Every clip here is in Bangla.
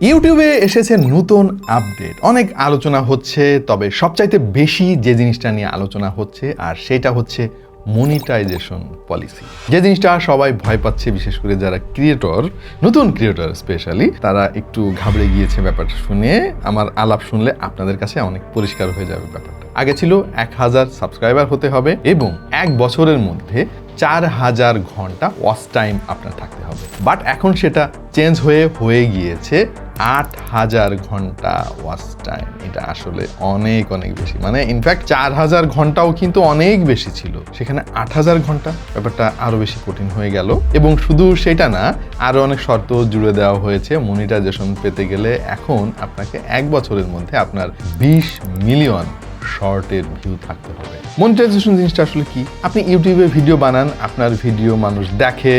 ইউটিউবে এসেছে নতুন আপডেট, অনেক আলোচনা হচ্ছে, তবে সবচাইতে বেশি যে জিনিসটা নিয়ে আলোচনা হচ্ছে আর সেটা হচ্ছে মনিটাইজেশন পলিসি। যে জিনিসটা সবাই ভয় পাচ্ছে, বিশেষ করে যারা ক্রিয়েটর, নতুন ক্রিয়েটর স্পেশালি, তারা একটু ঘাবড়ে গিয়েছে ব্যাপারটা শুনে। আমার আলাপ শুনলে আপনাদের কাছে অনেক পরিষ্কার হয়ে যাবে ব্যাপারটা। আগে ছিল 1000 সাবস্ক্রাইবার হতে হবে এবং 1 বছরের মধ্যে 4000 ঘন্টা ওয়াচ টাইম আপনার থাকতে হবে। বাট এখন সেটা চেঞ্জ হয়ে গিয়েছে 8000 ঘন্টা ওয়াচ টাইম। এটা আসলে অনেক বেশি, মানে ইনফ্যাক্ট 4000 ঘন্টাও কিন্তু অনেক বেশি ছিল, সেখানে 8000 ঘন্টা, ব্যাপারটা আরো বেশি কঠিন হয়ে গেল। এবং শুধু সেটা না, আরো অনেক শর্ত জুড়ে দেওয়া হয়েছে। মনিটাইজেশন পেতে গেলে এখন আপনাকে 1 বছরের মধ্যে আপনার 20 মিলিয়ন শর্টের ভিউ থাকতে হবে। মনিটাইজেশন জিনিসটা আসলে কি? আপনি ইউটিউবে ভিডিও বানান, আপনার ভিডিও মানুষ দেখে,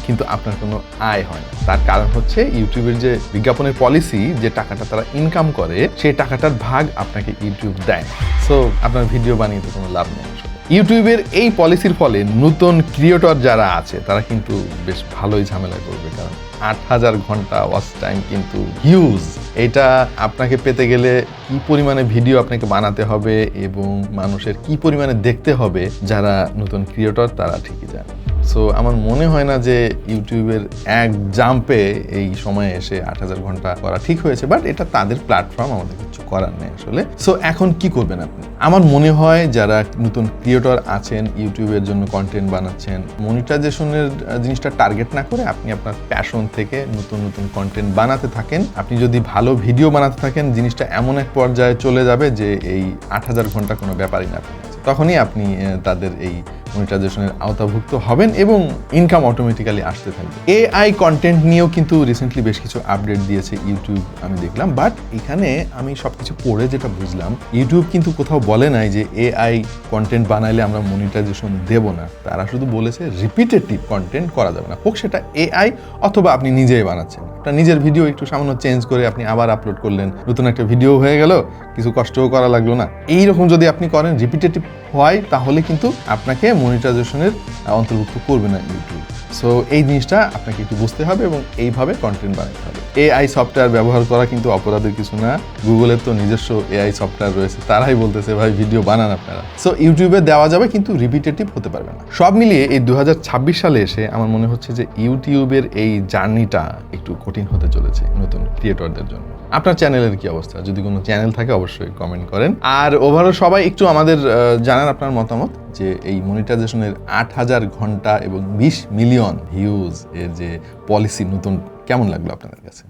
কিন্তু আপনার কোনো আয় হয় না। তার কারণ হচ্ছে ইউটিউবের যে বিজ্ঞাপনের পলিসি, যে টাকাটা তারা ইনকাম করে, সেই টাকাটার ভাগ আপনাকে ইউটিউব দেয়। সো আপনার ভিডিও বানিয়ে তো কোনো লাভ নেই। ইউটিউবের এই পলিসির ফলে নতুন ক্রিয়েটর যারা আছে তারা কিন্তু বেশ ভালোই ঝামেলায় পড়বে, কারণ 8000 ঘন্টা ওয়াচ টাইম কিন্তু হিউজ। এটা আপনাকে পেতে গেলে কি পরিমাণে ভিডিও আপনাকে বানাতে হবে এবং মানুষের কি পরিমাণে দেখতে হবে, যারা নতুন ক্রিয়েটর তারা ঠিকই জানে। সো আমার মনে হয় না যে ইউটিউবের এক জাম্পে এই সময়ে এসে 8000 ঘন্টা করা ঠিক হয়েছে, বাট এটা তাদের প্ল্যাটফর্ম, আমাদের কিছু করার নেই আসলে। সো এখন কি করবেন আপনি? আমার মনে হয় যারা নতুন ক্রিয়েটর আছেন, ইউটিউবের জন্য কন্টেন্ট বানাচ্ছেন, মনিটাইজেশনের জিনিসটা টার্গেট না করে আপনি আপনার প্যাশন থেকে নতুন কন্টেন্ট বানাতে থাকেন। আপনি যদি ভালো ভিডিও বানাতে থাকেন, জিনিসটা এমন এক পর্যায়ে চলে যাবে যে এই 8000 ঘন্টা কোনো ব্যাপারই না আপনার কাছে। তখনই আপনি তাদের এই মনিটাইজেশনের আওতাভুক্ত হবেন এবং ইনকাম অটোমেটিক্যালি আসতে থাকবে। এআই কন্টেন্ট নিয়েও কিন্তু রিসেন্টলি বেশ কিছু আপডেট দিয়েছে ইউটিউব, আমি দেখলাম। বাট এখানে আমি সবকিছু পড়ে যেটা বুঝলাম, ইউটিউব কিন্তু কোথাও বলে নাই যে এআই কন্টেন্ট বানাইলে আমরা মনিটাইজেশন দেব না। তারা শুধু বলেছে রিপিটেটিভ কন্টেন্ট করা যাবে না, হোক সেটা এআই অথবা আপনি নিজেই বানাচ্ছেন। আপনার নিজের ভিডিও একটু সামান্য চেঞ্জ করে আপনি আবার আপলোড করলেন, নতুন একটা ভিডিও হয়ে গেল, কিছু কষ্টও করা লাগলো না। এইরকম যদি আপনি করেন, রিপিটেটিভ হয়, তাহলে কিন্তু আপনাকে মনিটাইজেশনের অন্তর্ভুক্ত করবে না ইউটিউব। সো এই জিনিসটা আপনাকে একটু বুঝতে হবে এবং এইভাবে কন্টেন্ট বানাতে হবে। এআই সফটওয়্যার ব্যবহার করা কিন্তু অপরাধের কিছু না। গুগলের তো নিজস্ব এআই সফটওয়্যার রয়েছে, তারাই বলতেছে ভাই ভিডিও বানান আপনারা। সো ইউটিউবে দেওয়া যাবে, কিন্তু রিপিটেটিভ হতে পারবে না। সব মিলিয়ে এই 2026 সালে এসে আমার মনে হচ্ছে যে ইউটিউবের এই জার্নিটা একটু কঠিন হতে চলেছে নতুন ক্রিয়েটরদের জন্য। আপনার চ্যানেলের কি অবস্থা? যদি কোনো চ্যানেল থাকে অবশ্যই কমেন্ট করেন। আর ওভারঅল সবাই একটু আমাদের জানান আপনার মতামত, যে এই মনিটাইজেশনের 8000 ঘন্টা এবং 20 মিলিয়ন ভিউজ এর যে পলিসি নতুন, কেমন লাগলো আপনাদের কাছে?